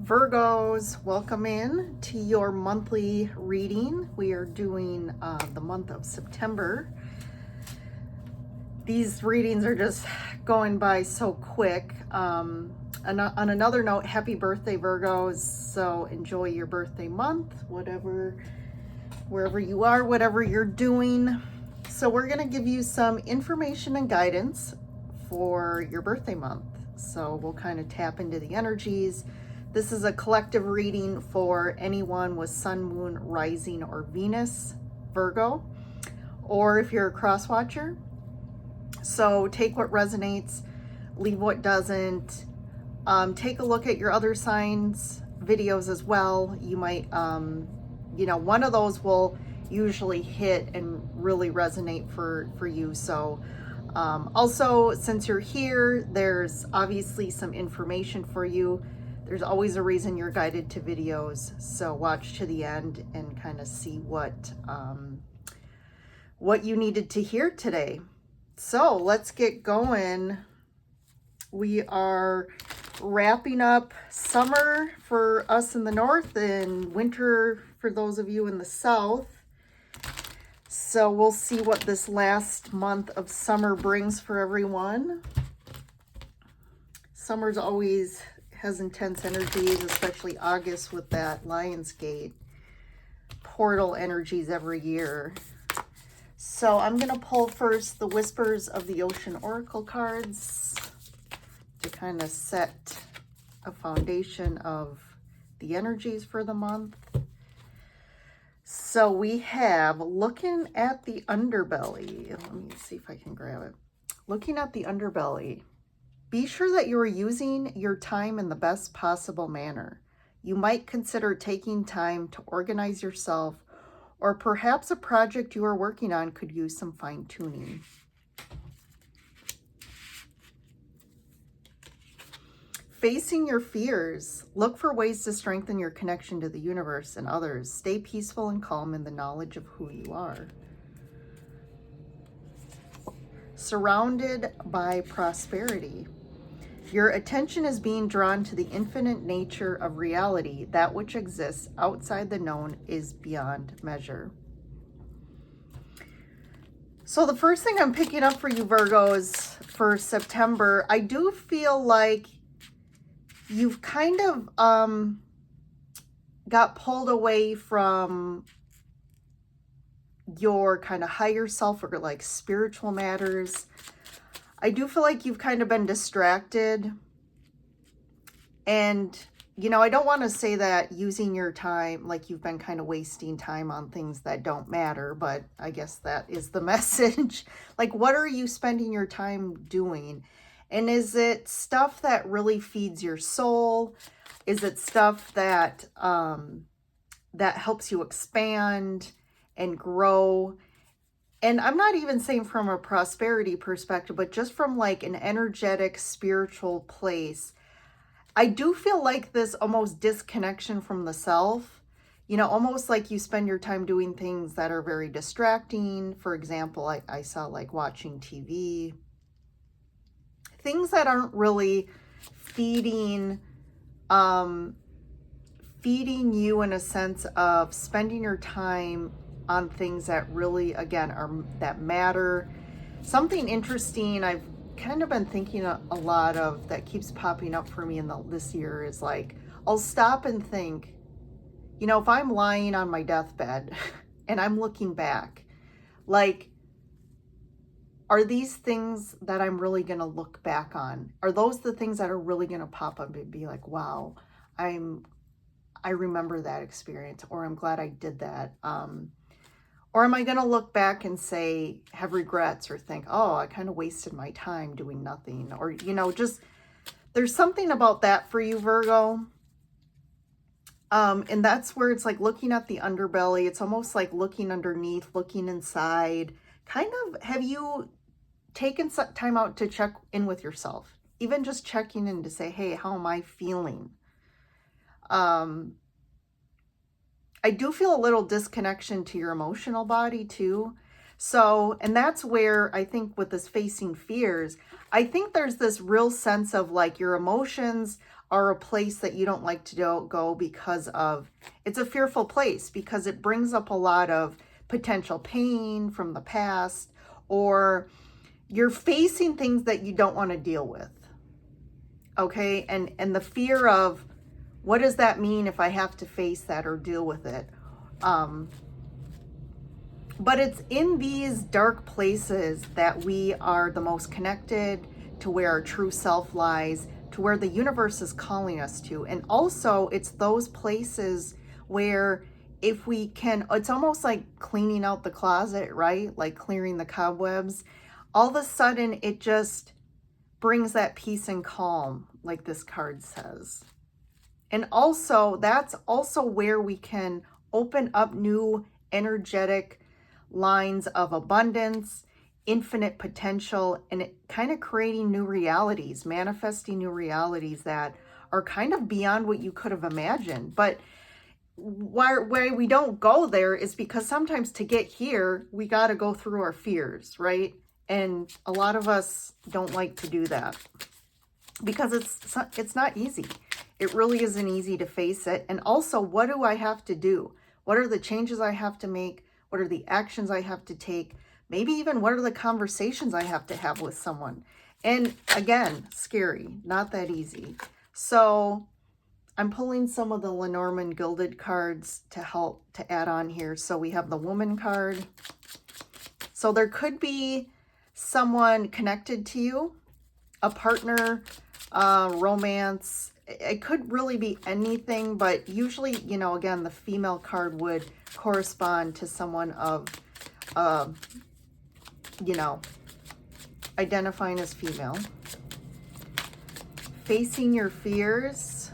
Virgos, welcome in to your monthly reading. We are doing the month of September. These readings are just going by so quick. On another note, happy birthday, Virgos. So enjoy your birthday month, wherever you are, whatever you're doing. So we're going to give you some information and guidance for your birthday month. So we'll kind of tap into the energies. This is a collective reading for anyone with Sun, Moon, Rising, or Venus, Virgo, or if you're a cross watcher. So take what resonates, leave what doesn't. Take a look at your other signs videos as well. You might, one of those will usually hit and really resonate for you. So also, since you're here, there's obviously some information for you. There's always a reason you're guided to videos, so watch to the end and kind of see what you needed to hear today. So let's get going. We are wrapping up summer for us in the north and winter for those of you in the south. So we'll see what this last month of summer brings for everyone. Summer's always has intense energies, especially August with that Lionsgate portal energies every year. So I'm going to pull first the Whispers of the Ocean Oracle cards to kind of set a foundation of the energies for the month. So we have looking at the underbelly. Let me see if I can grab it. Looking at the underbelly. Be sure that you are using your time in the best possible manner. You might consider taking time to organize yourself, or perhaps a project you are working on could use some fine-tuning. Facing your fears. Look for ways to strengthen your connection to the universe and others. Stay peaceful and calm in the knowledge of who you are. Surrounded by prosperity. Your attention is being drawn to the infinite nature of reality. That which exists outside the known is beyond measure. So the first thing I'm picking up for you, Virgos, for September, I do feel like you've kind of got pulled away from your kind of higher self or like spiritual matters. I do feel like you've kind of been distracted. And, I don't want to say that using your time, like you've been kind of wasting time on things that don't matter, but I guess that is the message. Like, what are you spending your time doing? And is it stuff that really feeds your soul? Is it stuff that that helps you expand and grow? And I'm not even saying from a prosperity perspective, but just from like an energetic, spiritual place. I do feel like this almost disconnection from the self, almost like you spend your time doing things that are very distracting. For example, I saw like watching TV, things that aren't really feeding you in a sense of spending your time on things that really, again, that matter. Something interesting I've kind of been thinking a lot of that keeps popping up for me in this year is like, I'll stop and think, if I'm lying on my deathbed and I'm looking back, like, are these things that I'm really going to look back on? Are those the things that are really going to pop up and be like, wow, I remember that experience, or I'm glad I did that. Or am I going to look back and say, have regrets or think, oh, I kind of wasted my time doing nothing? Or, just there's something about that for you, Virgo. And that's where it's like looking at the underbelly. It's almost like looking underneath, looking inside. Kind of, have you taken some time out to check in with yourself? Even just checking in to say, hey, how am I feeling? I do feel a little disconnection to your emotional body too. So, and that's where I think with this facing fears, I think there's this real sense of like your emotions are a place that you don't like to go because of, it's a fearful place because it brings up a lot of potential pain from the past, or you're facing things that you don't want to deal with. Okay. And the fear of, what does that mean if I have to face that or deal with it? But it's in these dark places that we are the most connected to where our true self lies, to where the universe is calling us to. And also it's those places where if we can, it's almost like cleaning out the closet, right? Like clearing the cobwebs. All of a sudden it just brings that peace and calm, like this card says. And also that's also where we can open up new energetic lines of abundance, infinite potential, and it kind of creating new realities, manifesting new realities that are kind of beyond what you could have imagined. But why we don't go there is because sometimes to get here, we got to go through our fears, right? And a lot of us don't like to do that because it's not easy. It really isn't easy to face it. And also, what do I have to do? What are the changes I have to make? What are the actions I have to take? Maybe even what are the conversations I have to have with someone? And again, scary, not that easy. So I'm pulling some of the Lenormand Gilded cards to help to add on here. So we have the Woman card. So there could be someone connected to you, a partner, romance. It could really be anything, but usually, you know, again, the female card would correspond to someone of, you know, identifying as female. Facing your fears,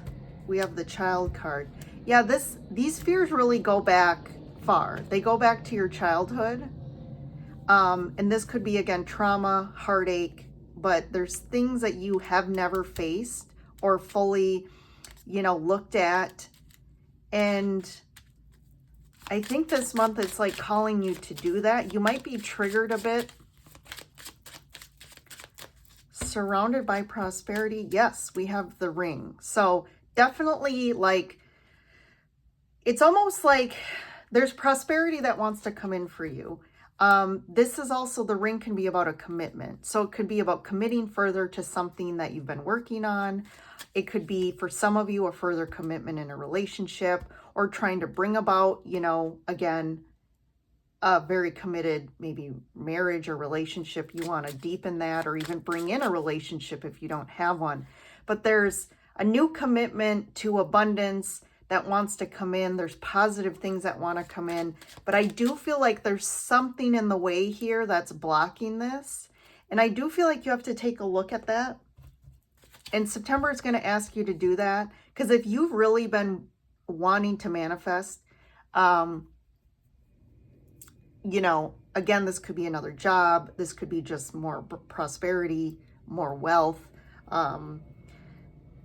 we have the Child card. Yeah, these fears really go back far. They go back to your childhood. And this could be, again, trauma, heartache, but there's things that you have never faced or fully, you know, looked at. And I think this month it's like calling you to do that. You might be triggered a bit. Surrounded by prosperity. Yes, we have the Ring. So definitely, like, it's almost like there's prosperity that wants to come in for you. This is also, the Ring can be about a commitment. So it could be about committing further to something that you've been working on. It could be, for some of you, a further commitment in a relationship, or trying to bring about, you know, again, a very committed, maybe marriage or relationship. You want to deepen that, or even bring in a relationship if you don't have one. But there's a new commitment to abundance that wants to come in. There's positive things that want to come in. But I do feel like there's something in the way here that's blocking this. And I do feel like you have to take a look at that. And September is going to ask you to do that. Because if you've really been wanting to manifest, you know, again, this could be another job. This could be just more prosperity, more wealth.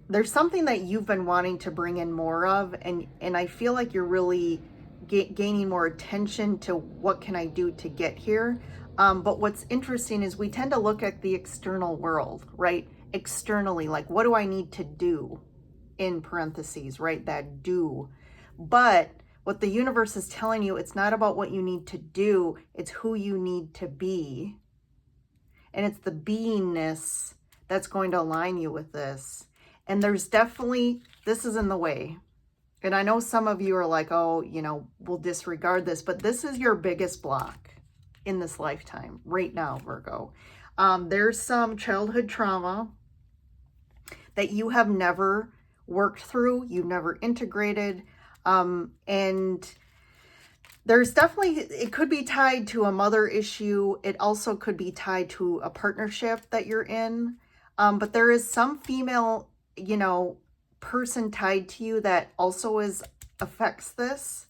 There's something that you've been wanting to bring in more of. And I feel like you're really gaining more attention to what can I do to get here. But what's interesting is we tend to look at the external world, right? Externally, like, what do I need to do? In parentheses, right? That do. But what the universe is telling you, it's not about what you need to do. It's who you need to be. And it's the beingness that's going to align you with this. And there's definitely, this is in the way. And I know some of you are like, oh, you know, we'll disregard this. But this is your biggest block in this lifetime right now, Virgo. There's some childhood trauma that you have never worked through. You've never integrated. And there's definitely, it could be tied to a mother issue. It also could be tied to a partnership that you're in. But there is some female, you know, person tied to you that also affects this,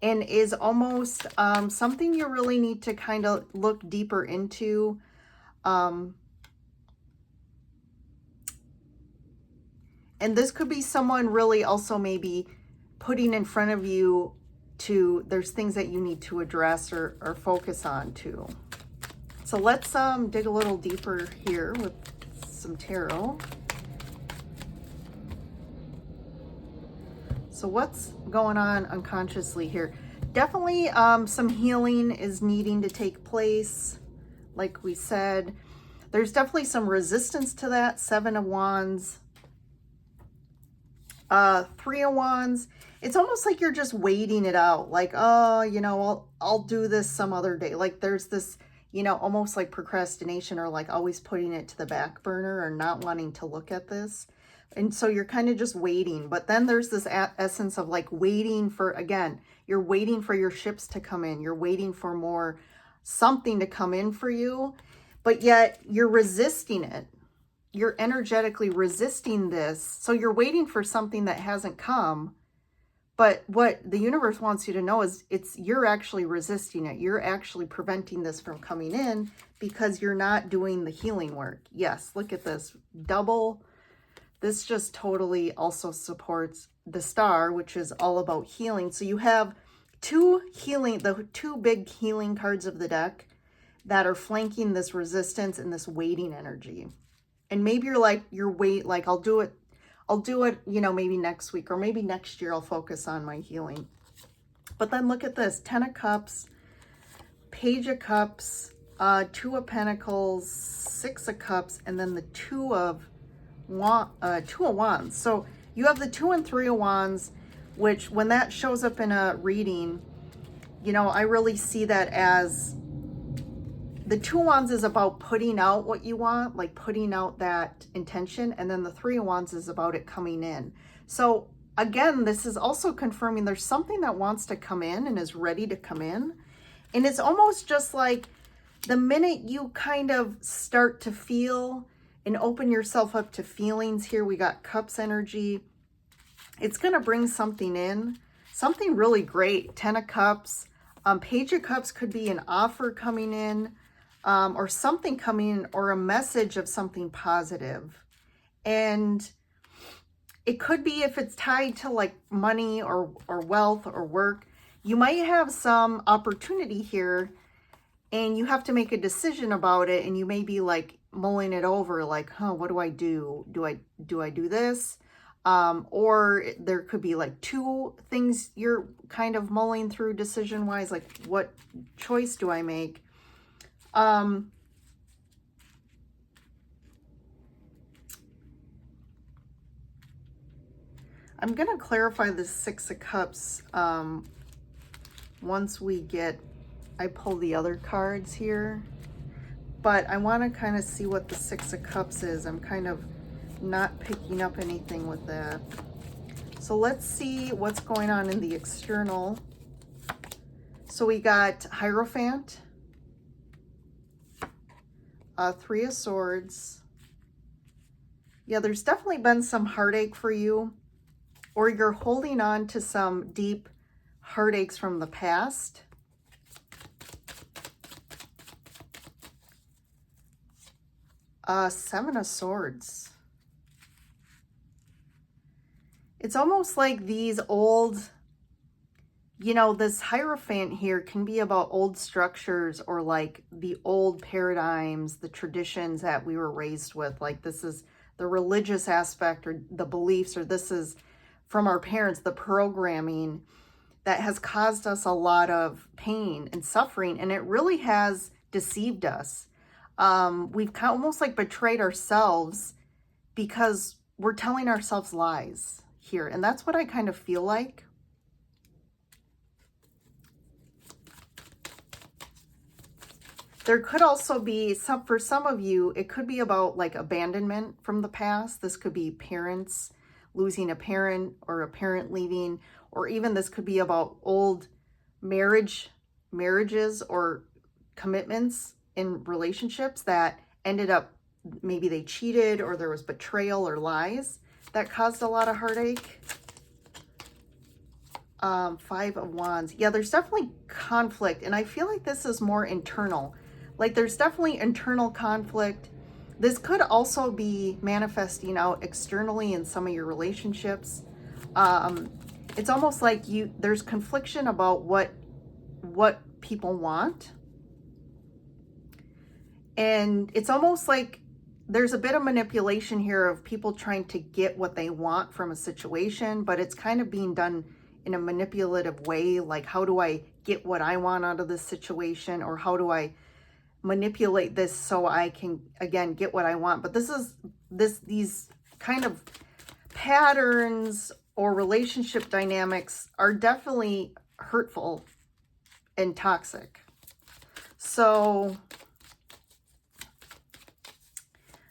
and is almost something you really need to kind of look deeper into. And this could be someone really also maybe putting in front of you to, there's things that you need to address or focus on too. So let's dig a little deeper here with some tarot. So what's going on unconsciously here? Definitely some healing is needing to take place. Like we said, there's definitely some resistance to that. 7 of Wands, 3 of Wands. It's almost like you're just waiting it out. Like, oh, you know, I'll do this some other day. Like there's this, you know, almost like procrastination, or like always putting it to the back burner or not wanting to look at this. And so you're kind of just waiting. But then there's this essence of like waiting for, again, you're waiting for your ships to come in. You're waiting for more something to come in for you, but yet you're resisting it. You're energetically resisting this. So you're waiting for something that hasn't come. But what the universe wants you to know is you're actually resisting it. You're actually preventing this from coming in because you're not doing the healing work. Yes, look at this. Double. This just totally also supports the star, which is all about healing. So you have the two big healing cards of the deck that are flanking this resistance and this waiting energy. And maybe you're like, I'll do it, you know, maybe next week or maybe next year I'll focus on my healing. But then look at this, 10 of Cups, Page of Cups, 2 of Pentacles, 6 of Cups, and then the 2 of Wands. So you have the 2 and 3 of Wands, which when that shows up in a reading, you know, I really see that as the 2 of Wands is about putting out what you want, like putting out that intention. And then the 3 of Wands is about it coming in. So again, this is also confirming there's something that wants to come in and is ready to come in. And it's almost just like the minute you kind of start to feel and open yourself up to feelings here, we got Cups energy. It's going to bring something in, something really great. 10 of Cups, Page of Cups could be an offer coming in, or something coming in, or a message of something positive. And it could be, if it's tied to like money or wealth or work, you might have some opportunity here and you have to make a decision about it. And you may be like mulling it over, like, what do I do? Do I do this? Or there could be like 2 things you're kind of mulling through decision wise, like what choice do I make? I'm going to clarify the 6 of Cups once I pull the other cards here. But I want to kind of see what the 6 of Cups is. I'm kind of not picking up anything with that. So let's see what's going on in the external. So we got Hierophant, 3 of Swords. Yeah, there's definitely been some heartache for you, or you're holding on to some deep heartaches from the past. Seven of Swords. It's almost like these old, you know, this Hierophant here can be about old structures, or like the old paradigms, the traditions that we were raised with. Like this is the religious aspect or the beliefs, or this is from our parents, the programming that has caused us a lot of pain and suffering. And it really has deceived us. We've almost like betrayed ourselves because we're telling ourselves lies here. And that's what I kind of feel like. There could also be for some of you, it could be about like abandonment from the past. This could be parents losing a parent, or a parent leaving, or even this could be about old marriages or commitments in relationships that ended up, maybe they cheated, or there was betrayal or lies that caused a lot of heartache. 5 of Wands. Yeah, there's definitely conflict, and I feel like this is more internal. Like there's definitely internal conflict. This could also be manifesting out externally in some of your relationships. It's almost like there's confliction about what people want. And it's almost like there's a bit of manipulation here of people trying to get what they want from a situation, but it's kind of being done in a manipulative way. Like, how do I get what I want out of this situation? Or how do I manipulate this so I can, again, get what I want? But these kind of patterns or relationship dynamics are definitely hurtful and toxic. So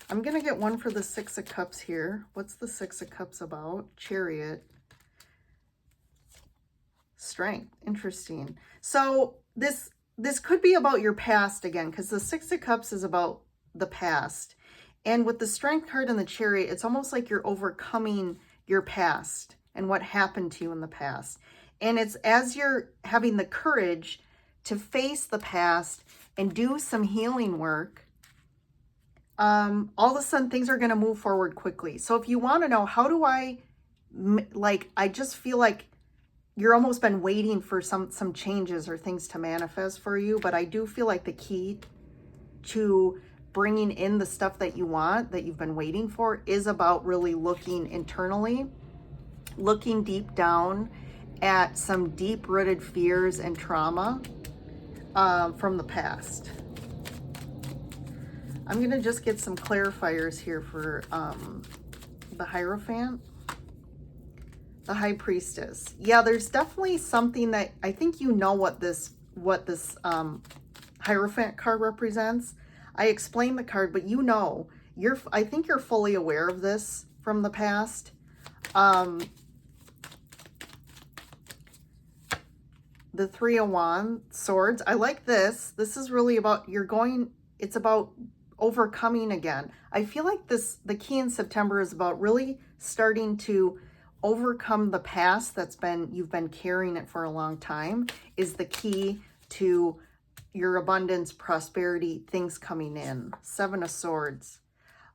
I'm going to get one for the Six of Cups here. What's the Six of Cups about? Chariot. Strength. Interesting. So this could be about your past again, because the Six of Cups is about the past. And with the Strength card and the Chariot, it's almost like you're overcoming your past and what happened to you in the past. And it's as you're having the courage to face the past and do some healing work, all of a sudden things are going to move forward quickly. So if you want to know, how do I just feel like you're almost been waiting for some changes or things to manifest for you. But I do feel like the key to bringing in the stuff that you want, that you've been waiting for, is about really looking internally, looking deep down at some deep-rooted fears and trauma from the past. I'm going to just get some clarifiers here for the Hierophant. The High Priestess. Yeah, there's definitely something that I think you know what this Hierophant card represents. I explained the card, but you know, I think you're fully aware of this from the past. The Three of Wands, Swords. I like this. This is really about it's about overcoming again. I feel like the key in September is about really starting to overcome the past you've been carrying it for a long time, is the key to your abundance, prosperity, things coming in. Seven of Swords.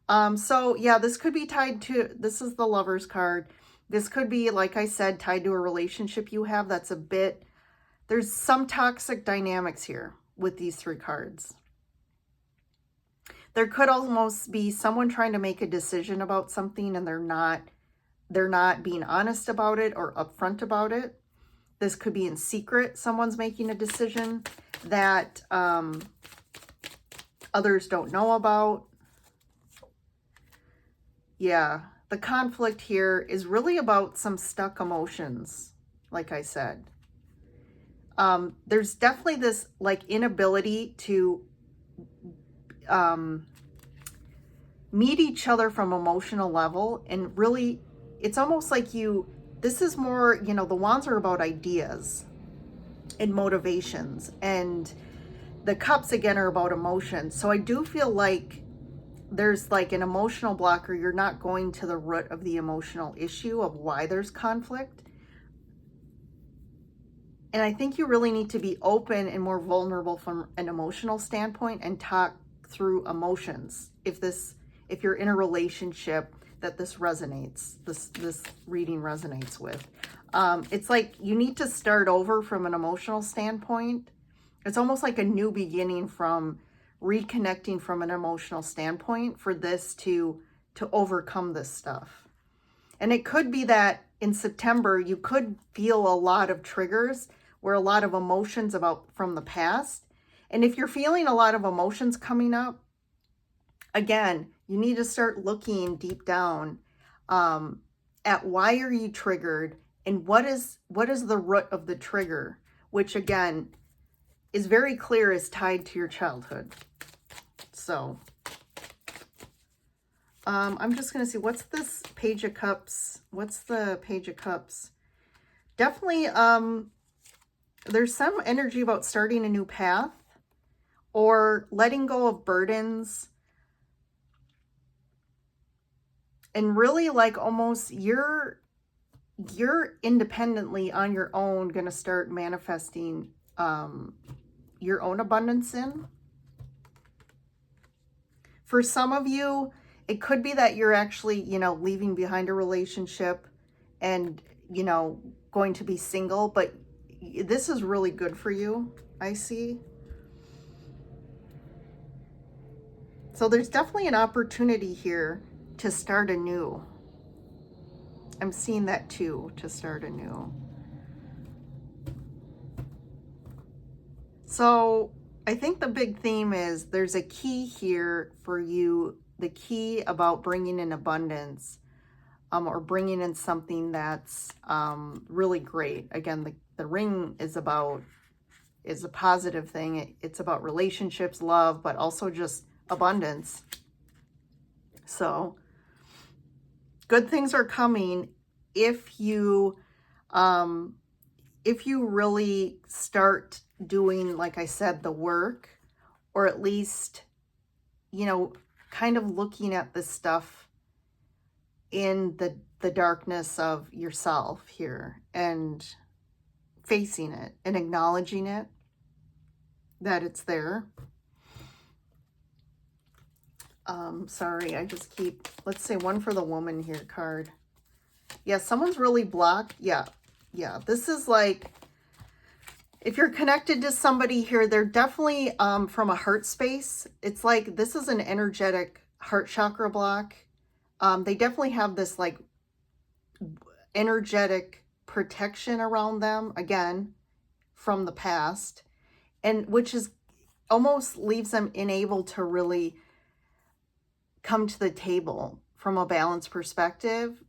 So yeah, this could be tied to, this is the Lover's card. This could be, like I said, tied to a relationship you have that's there's some toxic dynamics here with these three cards. There could almost be someone trying to make a decision about something and they're not being honest about it or upfront about it. This could be in secret. Someone's making a decision that others don't know about. Yeah, the conflict here is really about some stuck emotions, like I said. There's definitely this inability to meet each other from emotional level, and really it's almost like this is more, the Wands are about ideas and motivations, and the Cups again are about emotions. So I do feel like there's an emotional block, or you're not going to the root of the emotional issue of why there's conflict. And I think you really need to be open and more vulnerable from an emotional standpoint and talk through emotions. If you're in a relationship that this resonates, this reading resonates with. It's like you need to start over from an emotional standpoint. It's almost like a new beginning, from reconnecting from an emotional standpoint, for this to overcome this stuff. And it could be that in September, you could feel a lot of triggers where a lot of emotions from the past. And if you're feeling a lot of emotions coming up, again, you need to start looking deep down at why are you triggered, and what is the root of the trigger, which again is very clear is tied to your childhood. So I'm just going to see, what's this Page of Cups? What's the Page of Cups? Definitely there's some energy about starting a new path or letting go of burdens. And really almost you're independently on your own going to start manifesting your own abundance in. For some of you, it could be that you're actually, leaving behind a relationship and, going to be single, but this is really good for you, I see. So there's definitely an opportunity here to start anew. I'm seeing that too, to start anew. So I think the big theme is there's a key here for you, the key about bringing in abundance, or bringing in something that's really great. Again, the ring is a positive thing. It's about relationships, love, but also just abundance. So good things are coming if you really start doing, like I said, the work, or at least, you know, kind of looking at this stuff in the darkness of yourself here and facing it and acknowledging it, that it's there. Sorry, I just keep, let's say one for the woman here card. Yeah, someone's really blocked. Yeah, this is like, if you're connected to somebody here, they're definitely from a heart space. It's like this is an energetic heart chakra block. They definitely have this like energetic protection around them, again, from the past, and which is almost leaves them unable to really come to the table from a balanced perspective.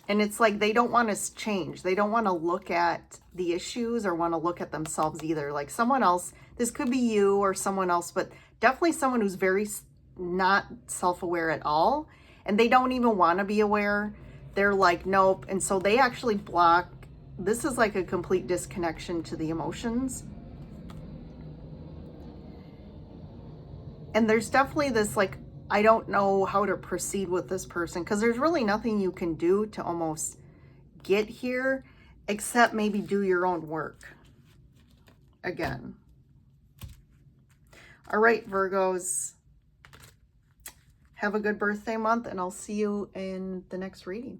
And it's like they don't want to change. They don't want to look at the issues or want to look at themselves either. Like someone else, this could be you or someone else, but definitely someone who's very not self-aware at all. And they don't even want to be aware. They're like, nope. And so they actually block. This is like a complete disconnection to the emotions. And there's definitely this like, I don't know how to proceed with this person, because there's really nothing you can do to almost get here except maybe do your own work again. All right, Virgos, have a good birthday month, and I'll see you in the next reading.